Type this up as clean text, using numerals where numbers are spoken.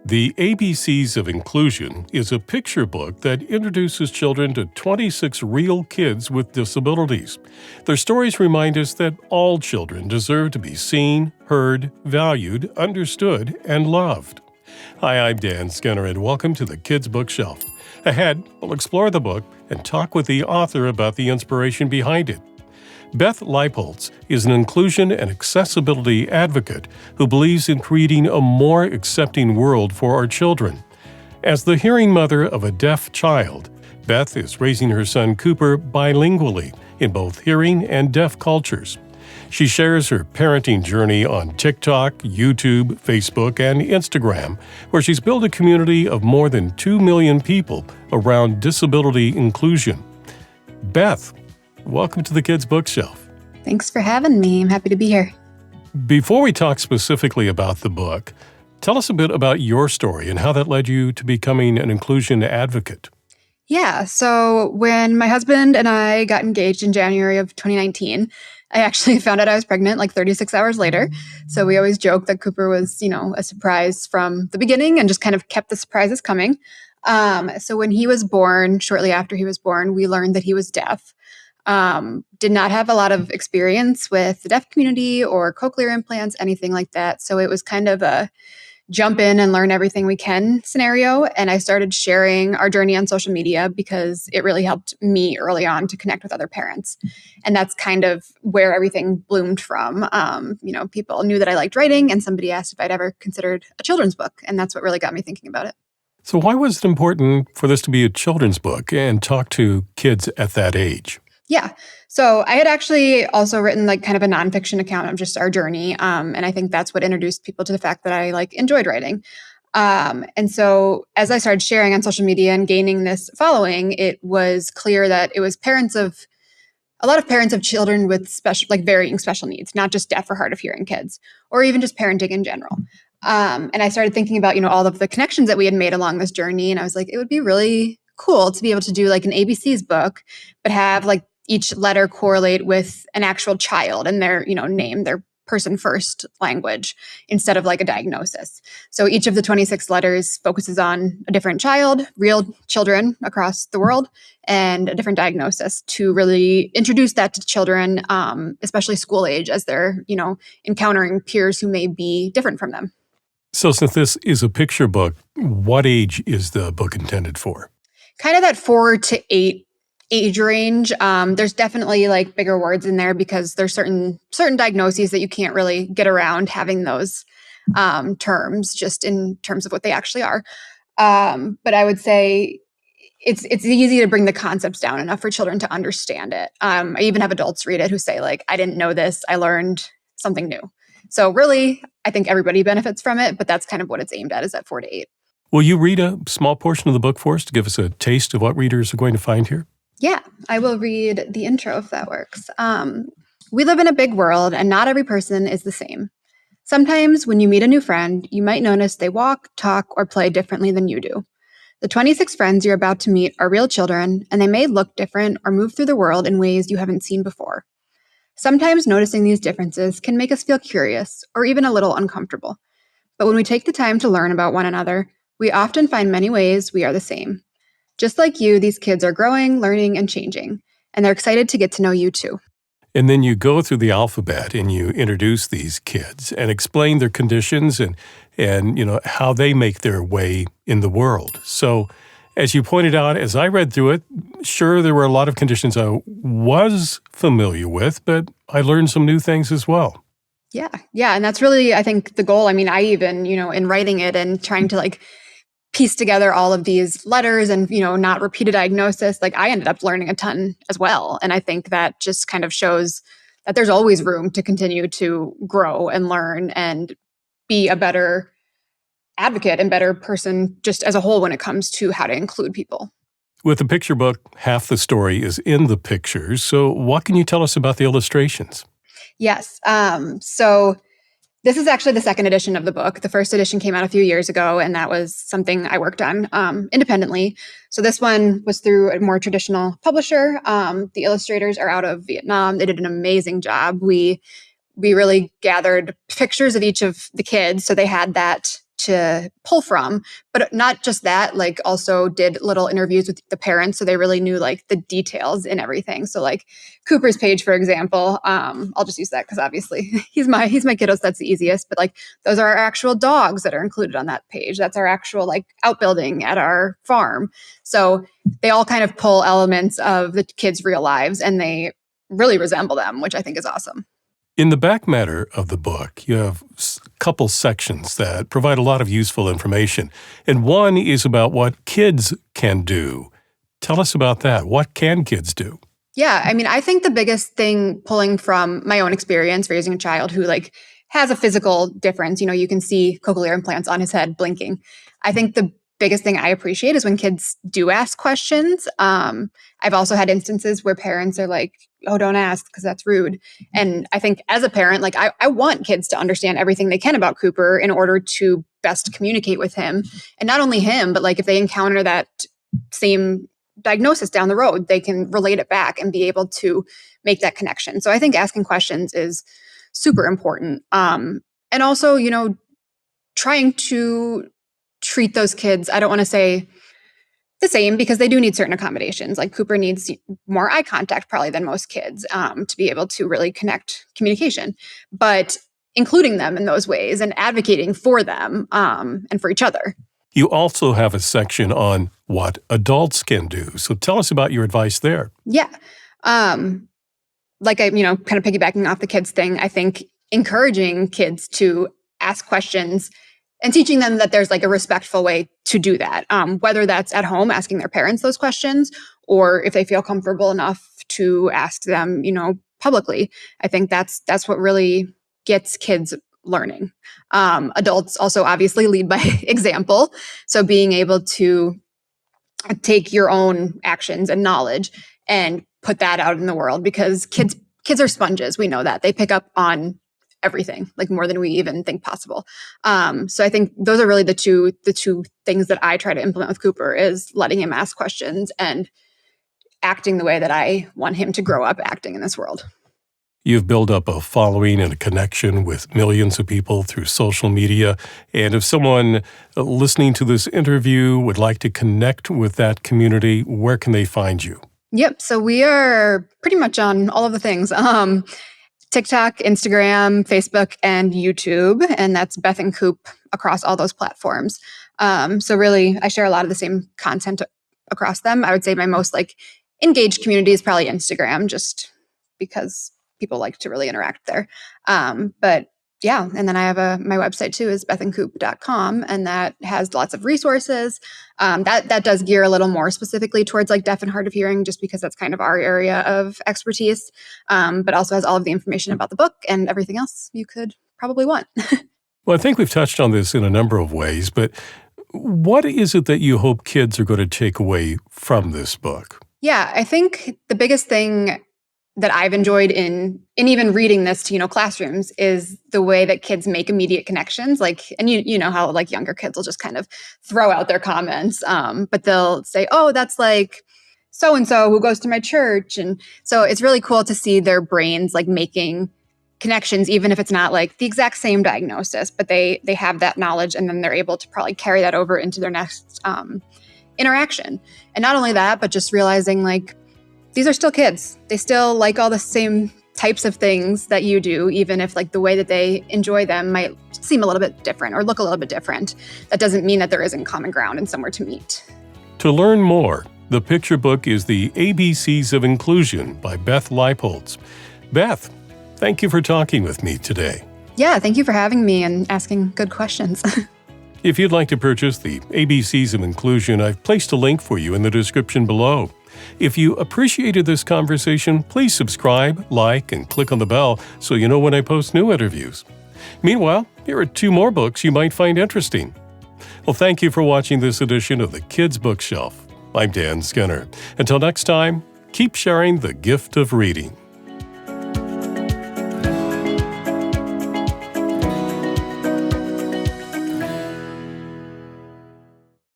The ABCs of Inclusion is a picture book that introduces children to 26 real kids with disabilities. Their stories remind us that all children deserve to be seen, heard, valued, understood, and loved. Hi, I'm Dan Skinner, and welcome to the Kids Bookshelf. Ahead, we'll explore the book and talk with the author about the inspiration behind it. Beth Leipholtz is an inclusion and accessibility advocate who believes in creating a more accepting world for our children. As the hearing mother of a deaf child, Beth is raising her son Cooper bilingually in both hearing and deaf cultures. She shares her parenting journey on TikTok, YouTube, Facebook, and Instagram, where she's built a community of more than 2 million people around disability inclusion. Beth, welcome to the Kids Bookshelf. Thanks for having me. I'm happy to be here. Before we talk specifically about the book, tell us a bit about your story and how that led you to becoming an inclusion advocate. Yeah, so when my husband and I got engaged in January of 2019, I actually found out I was pregnant like 36 hours later. So we always joke that Cooper was, a surprise from the beginning and just kind of kept the surprises coming. So when he was born, shortly after he was born, we learned that he was deaf. Did not have a lot of experience with the deaf community or cochlear implants, anything like that. So it was kind of a jump in and learn everything we can scenario. And I started sharing our journey on social media because it really helped me early on to connect with other parents. And that's kind of where everything bloomed from. People knew that I liked writing, and somebody asked if I'd ever considered a children's book. And that's what really got me thinking about it. So why was it important for this to be a children's book and talk to kids at that age? Yeah. So I had actually also written like kind of a nonfiction account of just our journey. And I think that's what introduced people to the fact that I enjoyed writing. And so as I started sharing on social media and gaining this following, it was clear that it was a lot of parents of children with varying special needs, not just deaf or hard of hearing kids, or even just parenting in general. And I started thinking about, all of the connections that we had made along this journey. And I was like, it would be really cool to be able to do like an ABCs book, but have each letter correlate with an actual child and their, name, their person first language instead of a diagnosis. So each of the 26 letters focuses on a different child, real children across the world, and a different diagnosis to really introduce that to children, especially school age, as they're, encountering peers who may be different from them. So since this is a picture book, what age is the book intended for? Kind of that 4 to 8 age range. There's definitely bigger words in there because there's certain diagnoses that you can't really get around having those terms just in terms of what they actually are. But I would say it's easy to bring the concepts down enough for children to understand it. I even have adults read it who say I didn't know this, I learned something new. So really, I think everybody benefits from it, but that's kind of what it's aimed at, is at 4 to 8. Will you read a small portion of the book for us to give us a taste of what readers are going to find here? Yeah, I will read the intro if that works. We live in a big world, and not every person is the same. Sometimes when you meet a new friend, you might notice they walk, talk, or play differently than you do. The 26 friends you're about to meet are real children, and they may look different or move through the world in ways you haven't seen before. Sometimes noticing these differences can make us feel curious or even a little uncomfortable. But when we take the time to learn about one another, we often find many ways we are the same. Just like you, these kids are growing, learning, and changing, and they're excited to get to know you too. And then you go through the alphabet and you introduce these kids and explain their conditions and how they make their way in the world. So as you pointed out, as I read through it, sure, there were a lot of conditions I was familiar with, but I learned some new things as well. Yeah. And that's really, I think, the goal. I mean, I even, in writing it and trying to piece together all of these letters and, not repeat a diagnosis, I ended up learning a ton as well. And I think that just kind of shows that there's always room to continue to grow and learn and be a better advocate and better person just as a whole when it comes to how to include people. With the picture book, half the story is in the pictures. So what can you tell us about the illustrations? Yes. So this is actually the second edition of the book. The first edition came out a few years ago, and that was something I worked on independently. So this one was through a more traditional publisher. The illustrators are out of Vietnam. They did an amazing job. We really gathered pictures of each of the kids. So they had that to pull from. But not just that, like also did little interviews with the parents, so they really knew like the details in everything. So like Cooper's page, for example, I'll just use that because obviously he's my kiddos. That's the easiest. But like those are our actual dogs that are included on that page. That's our actual like outbuilding at our farm. So they all kind of pull elements of the kids' real lives, and they really resemble them, which I think is awesome. In the back matter of the book, you have a couple sections that provide a lot of useful information, and one is about what kids can do. Tell us about that. What can kids do? Yeah, I mean, I think the biggest thing pulling from my own experience raising a child who like has a physical difference, you can see cochlear implants on his head blinking. I think the biggest thing I appreciate is when kids do ask questions. I've also had instances where parents are like, oh, don't ask because that's rude. And I think as a parent, like I want kids to understand everything they can about Cooper in order to best communicate with him. And not only him, but like if they encounter that same diagnosis down the road, they can relate it back and be able to make that connection. So I think asking questions is super important. And also, trying to treat those kids, I don't want to say the same because they do need certain accommodations. Like Cooper needs more eye contact probably than most kids to be able to really connect communication, but including them in those ways and advocating for them and for each other. You also have a section on what adults can do. So tell us about your advice there. Yeah. Like I, kind of piggybacking off the kids thing, I think encouraging kids to ask questions and teaching them that there's like a respectful way to do that, whether that's at home asking their parents those questions or if they feel comfortable enough to ask them, publicly. I think that's what really gets kids learning. Adults also obviously lead by example. So being able to take your own actions and knowledge and put that out in the world because kids are sponges. We know that. They pick up on everything, like more than we even think possible. So I think those are really the two things that I try to implement with Cooper is letting him ask questions and acting the way that I want him to grow up acting in this world. You've built up a following and a connection with millions of people through social media. And if someone listening to this interview would like to connect with that community, where can they find you? Yep. So we are pretty much on all of the things. TikTok, Instagram, Facebook, and YouTube. And that's Beth and Coop across all those platforms. So really, I share a lot of the same content across them. I would say my most like engaged community is probably Instagram, just because people like to really interact there. But yeah, and then I have my website too is bethandcoop.com, and that has lots of resources. That does gear a little more specifically towards like deaf and hard of hearing, just because that's kind of our area of expertise. But also has all of the information about the book and everything else you could probably want. Well, I think we've touched on this in a number of ways, but what is it that you hope kids are going to take away from this book? Yeah, I think the biggest thing that I've enjoyed in even reading this to, classrooms is the way that kids make immediate connections. Like, and you know how like younger kids will just kind of throw out their comments, but they'll say, oh, that's like so-and-so who goes to my church. And so it's really cool to see their brains like making connections, even if it's not like the exact same diagnosis, but they have that knowledge and then they're able to probably carry that over into their next interaction. And not only that, but just realizing like, these are still kids. They still like all the same types of things that you do, even if like the way that they enjoy them might seem a little bit different or look a little bit different. That doesn't mean that there isn't common ground and somewhere to meet. To learn more, the picture book is The ABCs of Inclusion by Beth Leipholtz. Beth, thank you for talking with me today. Yeah, thank you for having me and asking good questions. If you'd like to purchase The ABCs of Inclusion, I've placed a link for you in the description below. If you appreciated this conversation, please subscribe, like, and click on the bell so you know when I post new interviews. Meanwhile, here are 2 more books you might find interesting. Well, thank you for watching this edition of the Kids Bookshelf. I'm Dan Skinner. Until next time, keep sharing the gift of reading.